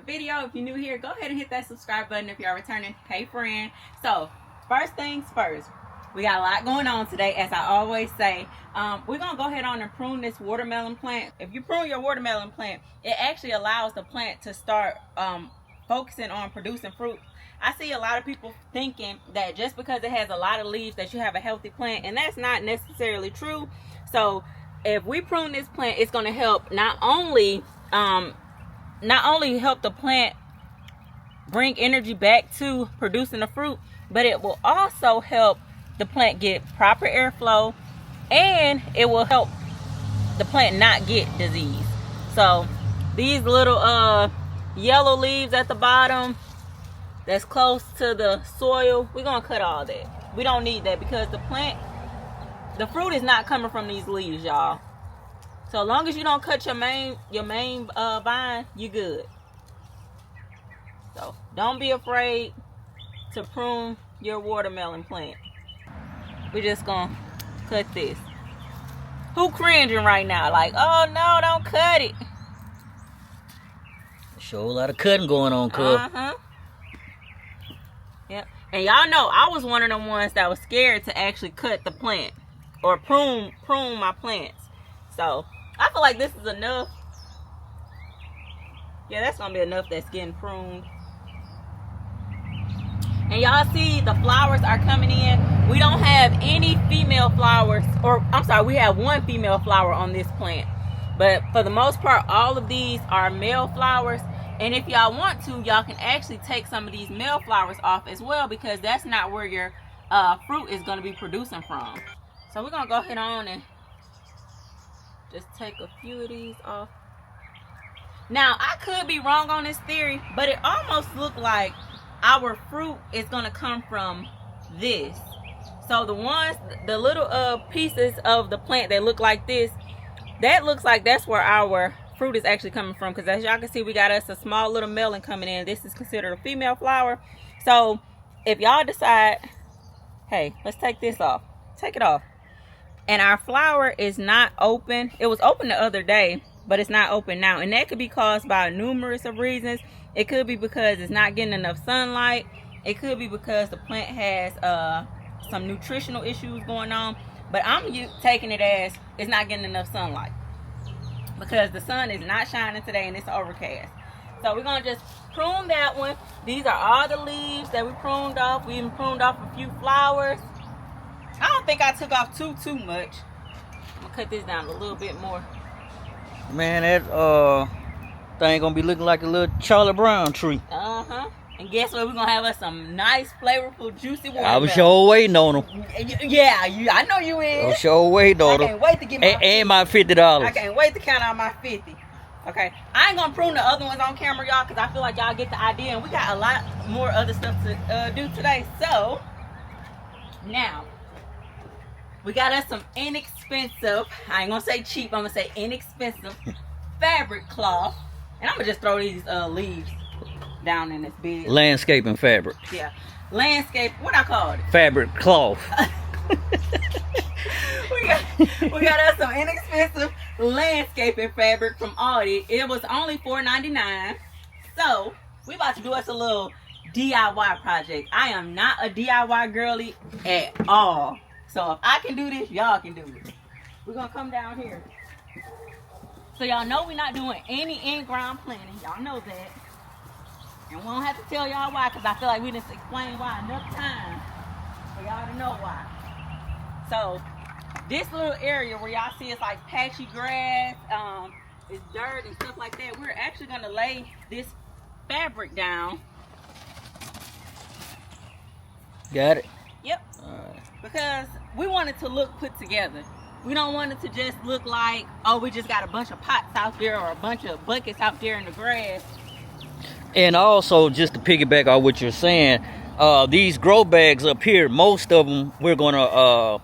video. If you're new here, go ahead and hit that subscribe button. If you're a returning, hey friend. So first things first, we got a lot going on today. As I always say, we're gonna go ahead on and prune this watermelon plant. If you prune your watermelon plant, it actually allows the plant to start focusing on producing fruit. I see a lot of people thinking that just because it has a lot of leaves that you have a healthy plant, and that's not necessarily true. So if we prune this plant, it's going to help not only help the plant bring energy back to producing the fruit, but it will also help the plant get proper airflow, and it will help the plant not get disease. So these little yellow leaves at the bottom that's close to the soil, we're gonna cut all that. We don't need that because the fruit is not coming from these leaves, y'all. So as long as you don't cut your main vine, you good. So don't be afraid to prune your watermelon plant. We're just gonna cut this. Who cringing right now? Like, oh no, don't cut it. Sure, a lot of cutting going on, cuz. Yep. And y'all know I was one of them ones that was scared to actually cut the plant or prune my plants. So I feel like this is enough. Yeah, that's gonna be enough that's getting pruned. And y'all see the flowers are coming in. We don't have any female flowers, or I'm sorry, we have one female flower on this plant. But for the most part, all of these are male flowers. And if y'all want to, y'all can actually take some of these male flowers off as well, because that's not where your fruit is going to be producing from. So we're going to go ahead on and just take a few of these off. Now, I could be wrong on this theory, but it almost looked like our fruit is going to come from this. So the little pieces of the plant that look like this, that looks like that's where our fruit is actually coming from, because as y'all can see, we got us a small little melon coming in. This is considered a female flower. So if y'all decide, hey, let's take this off, take it off, and our flower is not open, it was open the other day, but it's not open now, and that could be caused by numerous of reasons. It could be because it's not getting enough sunlight. It could be because the plant has some nutritional issues going on, but I'm taking it as it's not getting enough sunlight, because the sun is not shining today and it's overcast. So we're going to just prune that one. These are all the leaves that we pruned off. We even pruned off a few flowers. I don't think I took off too much. I'm going to cut this down a little bit more. Man, that thing gonna be looking like a little Charlie Brown tree. And guess what? We're going to have us some nice, flavorful, juicy watermelon. I was sure waiting on them. Yeah, I know you is. I was sure waiting on them. I can't wait to get my and my $50. I can't wait to count out my 50. Okay, I ain't gonna prune the other ones on camera, y'all, because I feel like y'all get the idea, and we got a lot more other stuff to do today. So now we got us some inexpensive, I ain't gonna say cheap, I'm gonna say inexpensive fabric cloth, and I'm gonna just throw these leaves down in this bed. Landscaping fabric. Yeah, landscape, what I call it? Fabric cloth. we got us some inexpensive landscaping fabric from Aldi. It was only $4.99. So we about to do us a little DIY project. I am not a DIY girly at all. So if I can do this, y'all can do it. We're gonna come down here. So y'all know we're not doing any in-ground planting. Y'all know that. And we don't have to tell y'all why, because I feel like we didn't explain why enough times for y'all to know why. So this little area where y'all see it's like patchy grass, it's dirt and stuff like that, we're actually gonna lay this fabric down. Got it? Yep. Because we want it to look put together. We don't want it to just look like, oh, we just got a bunch of pots out there or a bunch of buckets out there in the grass. And also, just to piggyback on what you're saying, these grow bags up here, most of them we're gonna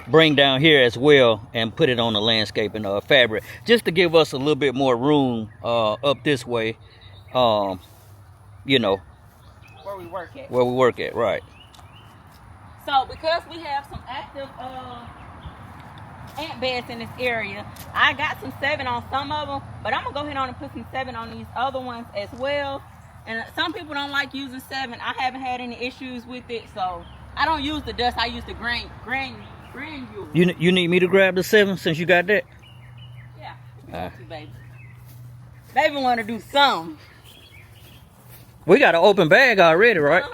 bring down here as well and put it on the landscaping fabric, just to give us a little bit more room up this way, you know, where we work at. Right. So because we have some active ant beds in this area. I got some 7 on some of them, but I'm gonna go ahead on and put some 7 on these other ones as well. And some people don't like using 7. I haven't had any issues with it, so I don't use the dust. I use the granule. You need me to grab the 7 since you got that? Yeah, if you want to, baby. Baby want to do some. We got an open bag already, right?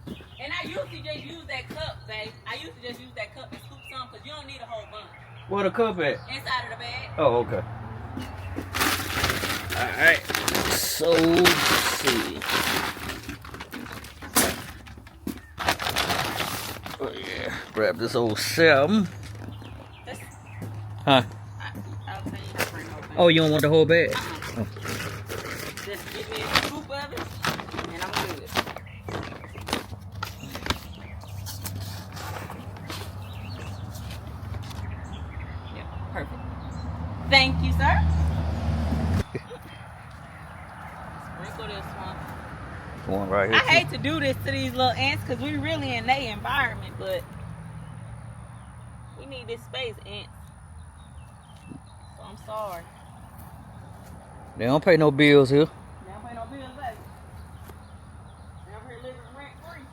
And I usually just use that cup, babe. I used to just use that cup and scoop some because you don't need a whole bunch. Where the cup at? Inside of the bag. Oh, okay. Alright. So, let's see. Oh, yeah. Grab this old 7. Just, Huh? I'll tell you to bring over. Oh, you don't want the whole bag? Oh. Just give me a scoop of it, and I'm good. Yeah, perfect. Thank you, sir. Sprinkle this one. One right here. I hate to do this to these little ants because we really in their environment, but we need this space, ants. So I'm sorry. They don't pay no bills here. They don't pay no bills, baby. They over here living rent free.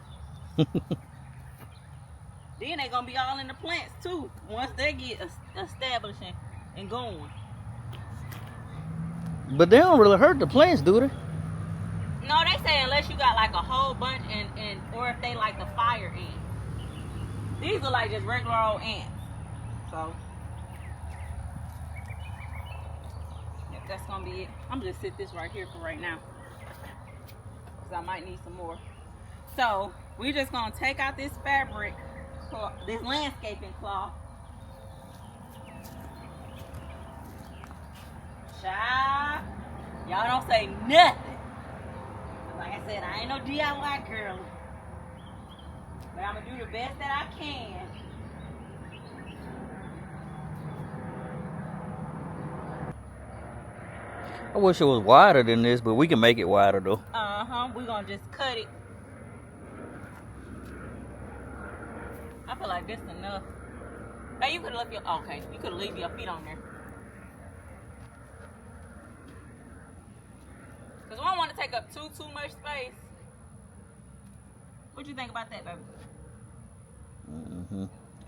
Then they gonna be all in the plants too once they get establishing and going. But they don't really hurt the plants, do they? No, they say unless you got like a whole bunch and or if they like the fire ants. These are like just regular old ants. So yep, that's gonna be it. I'm gonna just sit this right here for right now. Cause I might need some more. So we're just gonna take out this fabric, this landscaping cloth. Child, y'all don't say nothing. Like I said, I ain't no DIY girl. But I'm gonna do the best that I can. I wish it was wider than this, but we can make it wider though. We're gonna just cut it. I feel like this enough. Hey, you could have left your okay. You could have left your feet on there. Cause we don't want to take up too much space. What you think about that, baby?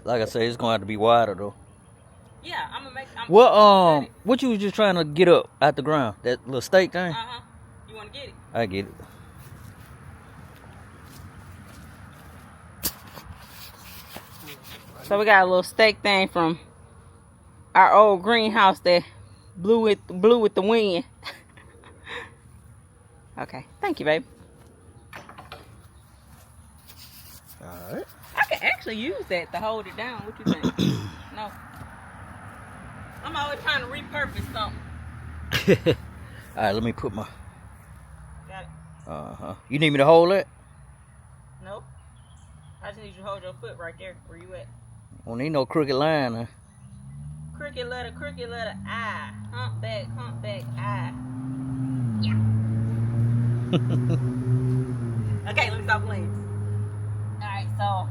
Like I say, it's gonna have to be wider though. Yeah, I'm gonna make. Well, what you was just trying to get up out the ground? That little stake thing? You wanna get it? I get it. So we got a little stake thing from our old greenhouse that blew with the wind. Okay, thank you, babe. All right. I can actually use that to hold it down. What you think? No. I'm always trying to repurpose something. All right, let me put my. Got it. You need me to hold it? Nope. I just need you to hold your foot right there. Where you at? Don't need no crooked line, huh? Crooked letter, I. Humpback, I. Yeah. Okay, let me stop playing. Alright, so.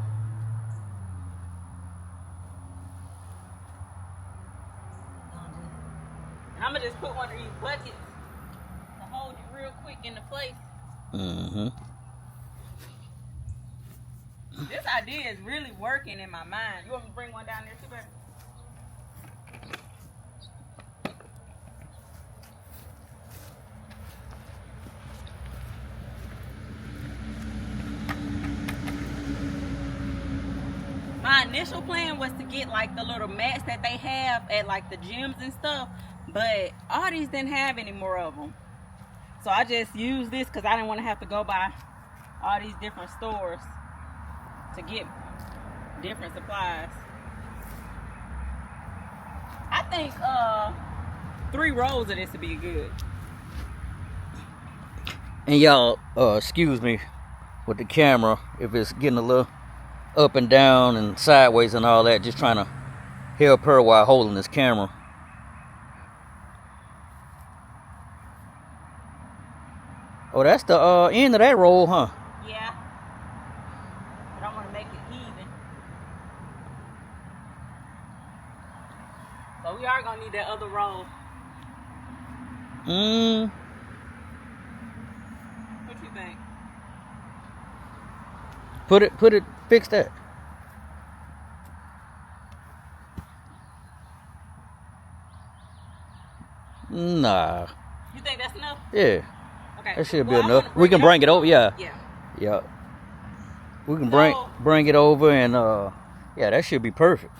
And I'm going to just put one of these buckets to hold it real quick into place. This idea is really working in my mind. You want me to bring one down there too, baby? My initial plan was to get like the little mats that they have at like the gyms and stuff, but all these didn't have any more of them. So I just used this because I didn't want to have to go by all these different stores to get different supplies. I think 3 rolls of this would be good. And y'all, excuse me with the camera if it's getting a little up and down and sideways and all that, just trying to help her while holding this camera. Oh, that's the end of that roll, huh? Yeah. But I want to make it even. But we are gonna need that other roll. What you think? Put it, fix that. Nah. You think that's enough? Yeah. Okay. That should be Well, enough. We can bring it over. Yeah. Yeah. Yeah. We can So- bring it over and yeah, that should be perfect.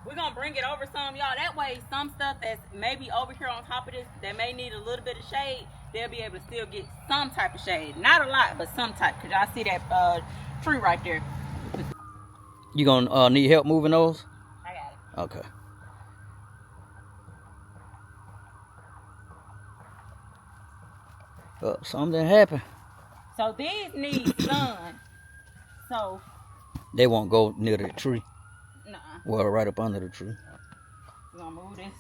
We're gonna bring it over some, y'all. That way, some stuff that's maybe over here on top of this that may need a little bit of shade, they'll be able to still get some type of shade. Not a lot, but some type. Cause y'all see that tree right there. You gonna need help moving those? I got it. Okay. Something happened. So these need sun. So, They won't go near the tree. nah. Well, right up under the tree. We're gonna move this.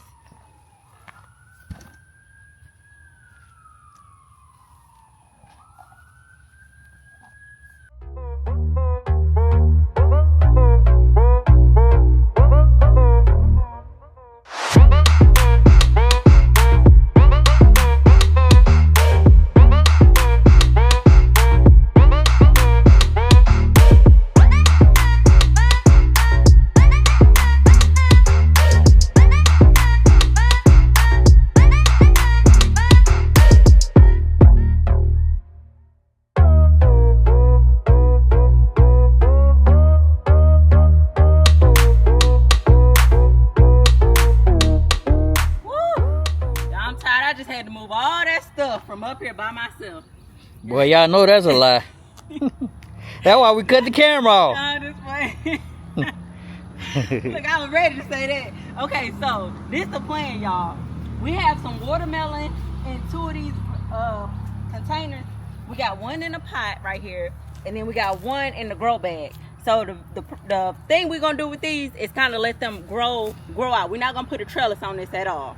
I just had to move all that stuff from up here by myself. Boy, y'all know that's a lie. That's why we cut the camera off. This way. Look, I was ready to say that. Okay, so this the plan, y'all. We have some watermelon in 2 of these containers. We got one in a pot right here, and then we got one in the grow bag. So the thing we're gonna do with these is kind of let them grow out. We're not gonna put a trellis on this at all.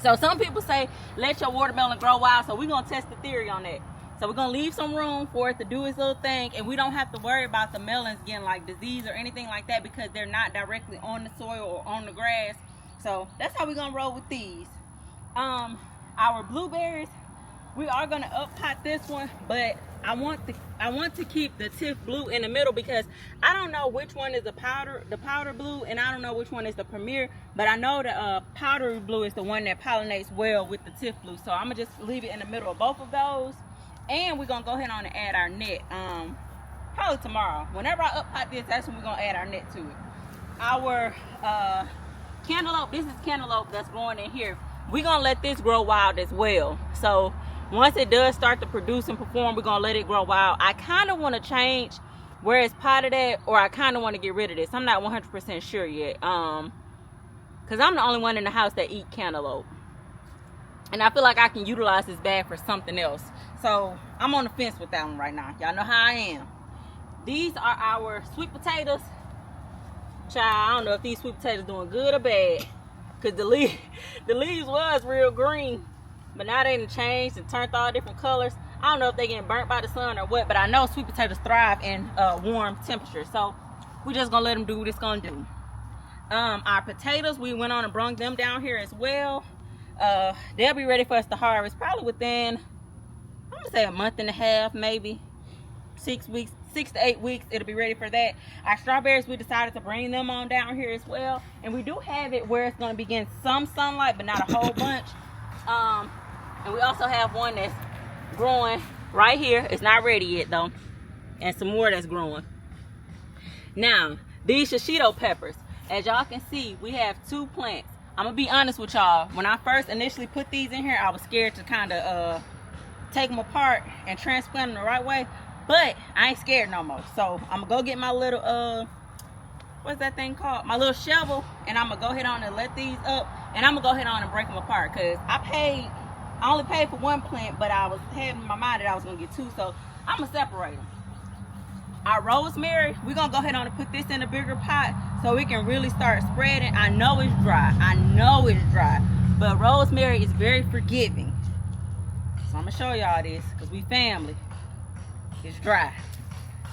So some people say let your watermelon grow wild, so we're gonna test the theory on that. So we're gonna leave some room for it to do its little thing, and we don't have to worry about the melons getting like disease or anything like that because they're not directly on the soil or on the grass. So that's how we're gonna roll with these. Our blueberries, we are gonna up pot this one, but I want to keep the Tiff blue in the middle because I don't know which one is the powder blue, and I don't know which one is the Premier, but I know the powdery blue is the one that pollinates well with the Tiff blue. So I'm gonna just leave it in the middle of both of those, and we're gonna go ahead on and add our net probably tomorrow. Whenever I up pot this, that's when we're gonna add our net to it. Our cantaloupe, this is cantaloupe that's growing in here. We're gonna let this grow wild as well. So once it does start to produce and perform, we're gonna let it grow wild. I kind of want to change where it's potted at, or I kind of want to get rid of this. I'm not 100% sure yet, because I'm the only one in the house that eat cantaloupe, and I feel like I can utilize this bag for something else. So I'm on the fence with that one right now. Y'all know how I am. These are our sweet potatoes. Child, I don't know if these sweet potatoes doing good or bad, because the leaves was real green, but now they done changed and turned all different colors. I don't know if they getting burnt by the sun or what, but I know sweet potatoes thrive in warm temperatures. So we just gonna let them do what it's gonna do. Our potatoes, we went on and brung them down here as well. They'll be ready for us to harvest probably within, I'm gonna say a month and a half, maybe 6 weeks, 6 to 8 weeks. It'll be ready for that. Our strawberries, we decided to bring them on down here as well, and we do have it where it's gonna be getting some sunlight, but not a whole bunch. And we also have one that's growing right here. It's not ready yet though, and some more that's growing. Now these shishito peppers, as y'all can see, we have 2 plants. I'm gonna be honest with y'all, when I first initially put these in here, I was scared to kind of take them apart and transplant them the right way, but I ain't scared no more. So I'm gonna go get my little what's that thing called, my little shovel, and I'm gonna go ahead on and let these up, and I'm gonna go ahead on and break them apart, because I only paid for 1 plant, but I was having in my mind that I was gonna get 2, so I'm gonna separate them. Our rosemary, we're gonna go ahead on and put this in a bigger pot so we can really start spreading. I know it's dry, but rosemary is very forgiving. So I'm gonna show y'all this, because we family. It's dry.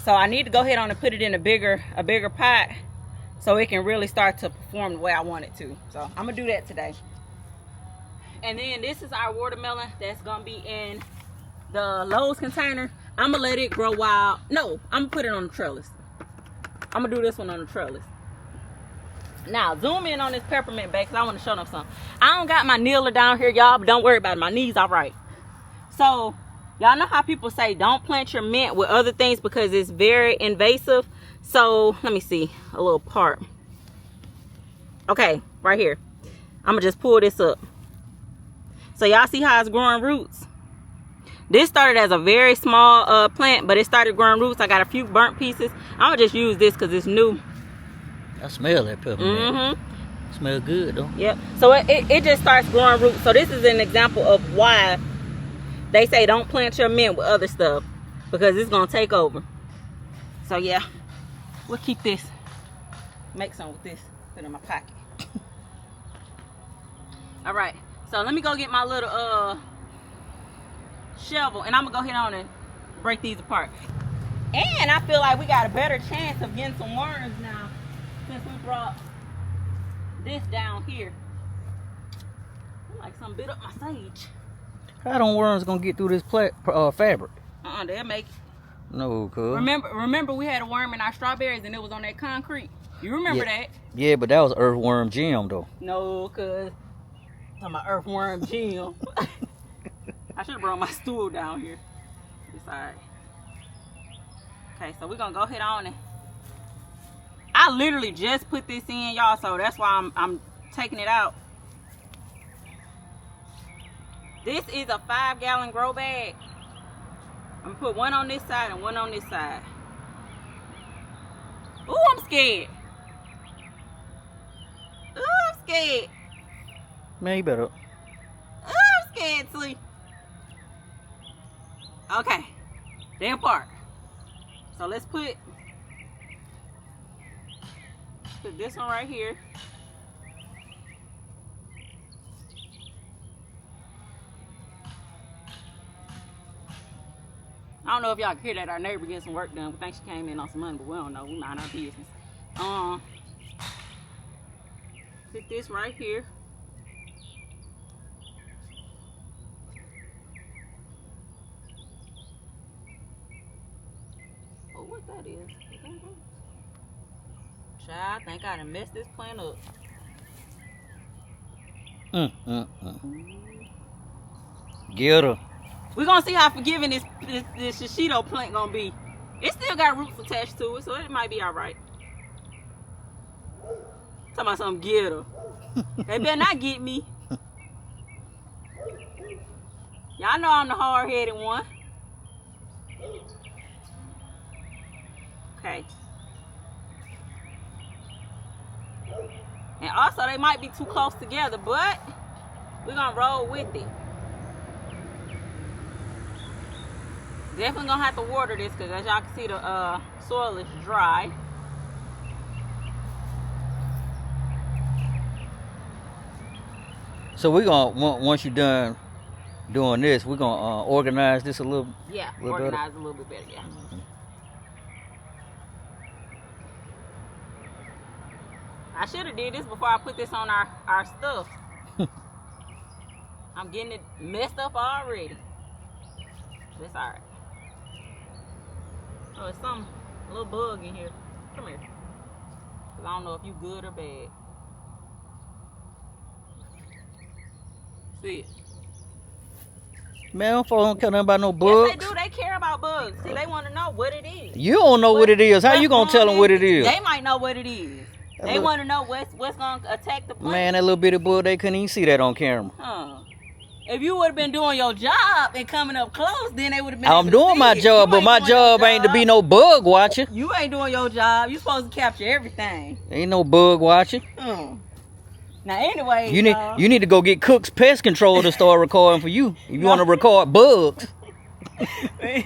So I need to go ahead on and put it in a bigger pot so it can really start to perform the way I want it to. So I'm gonna do that today. And then this is our watermelon that's gonna be in the Lowe's container. I'm gonna let it grow wild. No, I'm gonna put it on the trellis. I'm gonna do this one on the trellis. Now zoom in on this peppermint bag because I want to show them something. I don't got my kneeler down here, y'all, but don't worry about it. My knees all right. So y'all know how people say don't plant your mint with other things because it's very invasive. So let me see a little part. Okay, right here. I'm gonna just pull this up. So y'all see how it's growing roots? This started as a very small plant, but it started growing roots. I got a few burnt pieces. I'm gonna just use this because it's new. I smell that peppermint. Mm-hmm. Smell good though. Yep. So it just starts growing roots. So this is an example of why they say don't plant your mint with other stuff, because it's gonna take over. So yeah, we'll keep this. Make some with this. Put it in my pocket. All right. So let me go get my little shovel, and I'm gonna go ahead on and break these apart. And I feel like we got a better chance of getting some worms now since we brought this down here. Like some bit up my sage. How them worms gonna get through this fabric? They'll make it. No, cuz. Remember we had a worm in our strawberries and it was on that concrete. You remember that? Yeah, but that was earthworm jam though. No, cuz I'm my earthworm jam. I should have brought my stool down here. It's alright. Okay, so we're gonna go ahead on and I literally just put this in, y'all, so that's why I'm taking it out. This is a 5-gallon grow bag. I'm gonna put one on this side and one on this side. Ooh, I'm scared. Ooh, I'm scared. Man, you better. Ooh, I'm scared, Slee. Okay, they're apart. So let's put this one right here. I don't know if y'all can hear that. Our neighbor getting some work done. We think she came in on some money, but we don't know. We mind our business. Put this right here. Oh, what that is? Child, I think I done messed this plant up. Get her. We're gonna see how forgiving this shishito plant gonna be. It still got roots attached to it, so it might be alright. Talking about something, get her. They better not get me. Y'all know I'm the hard-headed one. Okay. And also, they might be too close together, but we're gonna roll with it. Definitely gonna have to water this because as y'all can see, the soil is dry. So we're gonna, once you're done doing this, we're gonna organize this a little. Yeah, little organize better. a little bit better. Yeah. I should have did this before I put this on our stuff. I'm getting it messed up already. That's alright. Oh, it's a little bug in here. Come here. Cause I don't know if you good or bad. See it? Man, them folks don't care nothing about no bugs. Yes, they do. They care about bugs. See, they want to know what it is. You don't know what it is. How you gonna tell them what it is? They might know what it is. They want to know what's gonna attack the plant. Man, that little bitty bug, they couldn't even see that on camera. Huh. If you would have been doing your job and coming up close, then they would have been. I'm doing my job, but my job ain't to be no bug watcher. You ain't doing your job. You supposed to capture everything. Ain't no bug watching. Now, anyway, you need to go get Cook's Pest Control to start recording for you. If you want to record bugs. But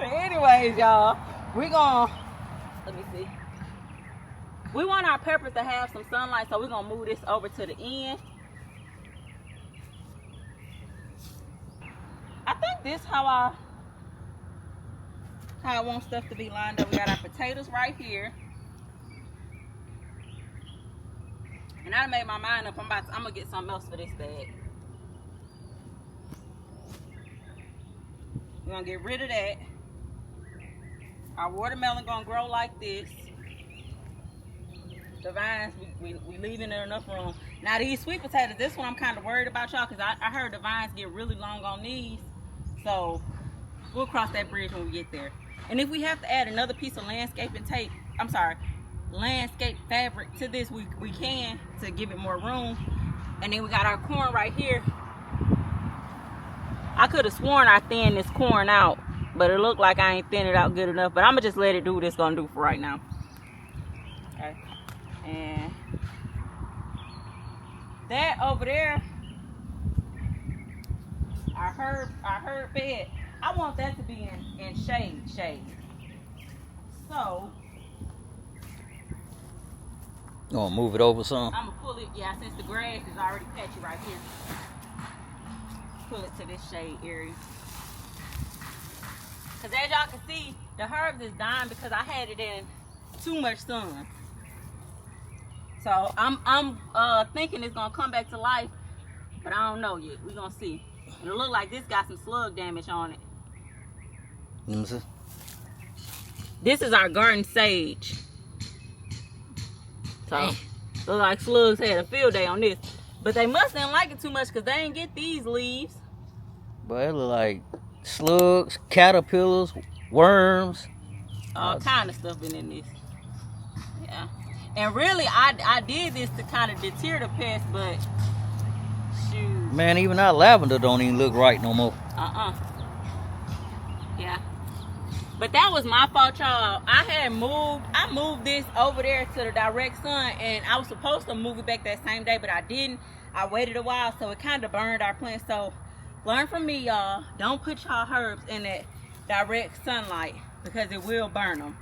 anyways, y'all, we're gonna let me see. We want our peppers to have some sunlight, so we're gonna move this over to the end. I think this how I want stuff to be lined up. We got our potatoes right here. And I made my mind up. I'm gonna get something else for this bag. We're gonna get rid of that. Our watermelon gonna grow like this. The vines, we leaving there enough room. Now these sweet potatoes, this one I'm kind of worried about, y'all, because I heard the vines get really long on these. So we'll cross that bridge when we get there. And if we have to add another piece of landscaping tape, landscape fabric to this, we can, to give it more room. And then we got our corn right here. I could have sworn I thinned this corn out, but it looked like I ain't thinned it out good enough. But I'm gonna just let it do what it's gonna do for right now. Okay. And that over there, our herb bed, I want that to be in shade. So You want to move it over some? I'm gonna pull it, yeah, since the grass is already patchy right here. Pull it to this shade area. Cause as y'all can see, the herbs is dying because I had it in too much sun. So I'm thinking it's gonna come back to life, but I don't know yet. We gonna see. It look like this got some slug damage on it. Let me see. This is our garden sage. So look like slugs had a field day on this. But they must didn't like it too much because they ain't get these leaves. But it look like slugs, caterpillars, worms. All kind of stuff been in this. Yeah. And really, I did this to kind of deter the pests, but shoot. Man, even our lavender don't even look right no more. Yeah. But that was my fault, y'all. I moved this over there to the direct sun, and I was supposed to move it back that same day, but I didn't. I waited a while, so it kind of burned our plants. So learn from me, y'all. Don't put y'all herbs in that direct sunlight because it will burn them.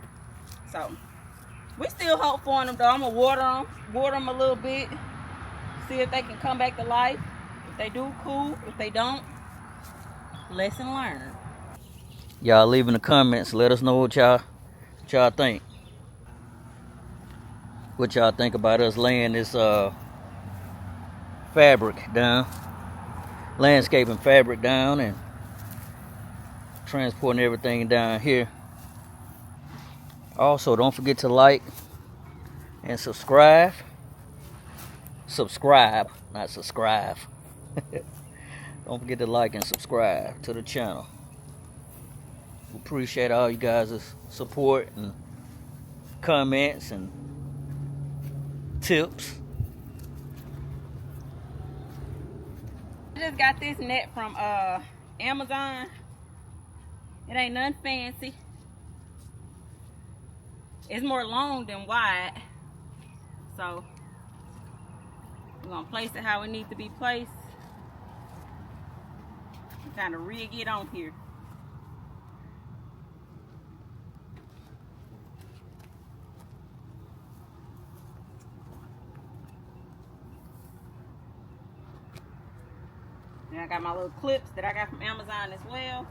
So we still hope for them, though. I'm gonna water them a little bit, see if they can come back to life. If they do, cool. If they don't, lesson learned. Y'all leave in the comments. Let us know what y'all think. What y'all think about us laying this fabric down, landscaping fabric down, and transporting everything down here. Also, don't forget to like and subscribe. Subscribe, not subscribe. Don't forget to like and subscribe to the channel. We appreciate all you guys' support and comments and tips. I just got this net from Amazon. It ain't nothing fancy. It's more long than wide. So we're gonna place it how it needs to be placed. Kind of rig it on here. And I got my little clips that I got from Amazon as well.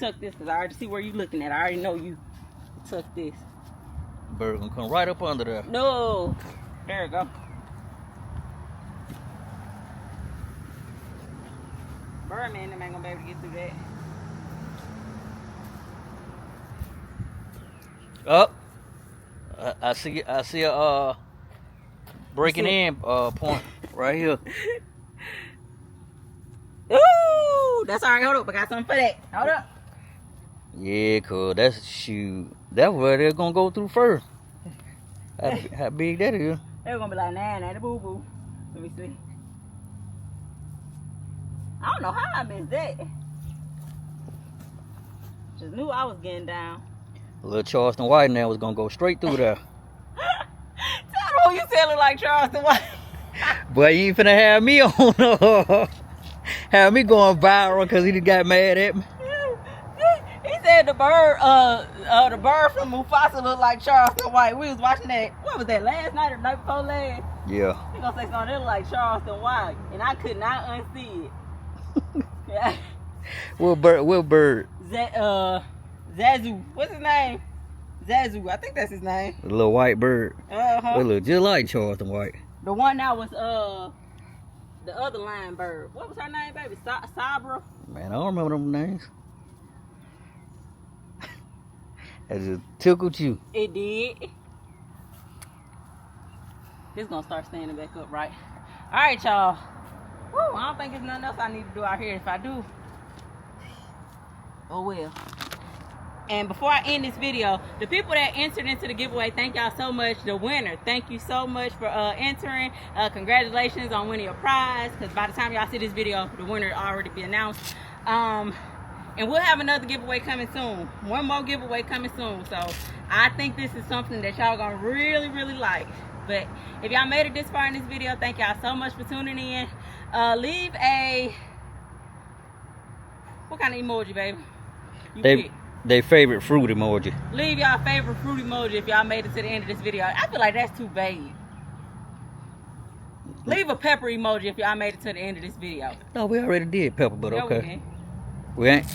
tuck this because I already see where you looking at. I already know you tuck this. Bird gonna come right up under there. No. There we go. Birdman, them ain't gonna be able to get through that. Up. I see a breaking in point right here. Ooh, that's all right. Hold up, I got something for that. Hold up. Yeah, cuz that's shoot. That's where they're gonna go through first. How big that is? They're gonna be like, nah, the boo boo. Let me see. I don't know how I missed that. Just knew I was getting down. Little Charleston White now was gonna go straight through there. Tell them who you said look like Charleston White. But you ain't finna have me on have me going viral because he done got mad at me. He said the bird from Mufasa looked like Charleston White. We was watching that. What was that? Last night or night before last? Yeah. He gonna say something that looked like Charleston White, and I could not unsee it. Yeah. What bird? Zazu. What's his name? Zazu. I think that's his name. The little white bird. Uh-huh. They look just like Charleston White. The one that was the other lion bird. What was her name, baby? Sabra. Man, I don't remember them names. That just tickled you. It did. This gonna start standing back up, right? All right, y'all. Woo, I don't think there's nothing else I need to do out here. If I do, oh well. And before I end this video, the people that entered into the giveaway, thank y'all so much. The winner, thank you so much for entering. Congratulations on winning your prize, because by the time y'all see this video, the winner will already be announced. And we'll have another giveaway coming soon. One more giveaway coming soon. So I think this is something that y'all gonna really, really like. But if y'all made it this far in this video, thank y'all so much for tuning in. Leave a, what kind of emoji, baby? You pick. They favorite fruit emoji. Leave y'all favorite fruit emoji if y'all made it to the end of this video. I feel like that's too vague. Leave a pepper emoji if y'all made it to the end of this video. No, we already did pepper, but No, okay. We ain't?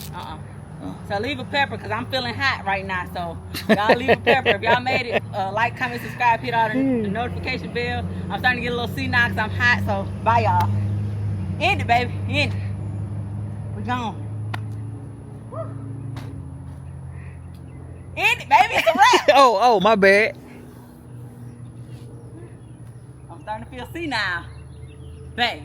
So leave a pepper because I'm feeling hot right now. So y'all leave a pepper. If y'all made it, like, comment, subscribe, hit all the notification bell. I'm starting to get a little senile because I'm hot. So bye, y'all. End it, baby. End it. We gone. End it, baby. It's a wrap. oh, my bad. I'm starting to feel senile. Baby.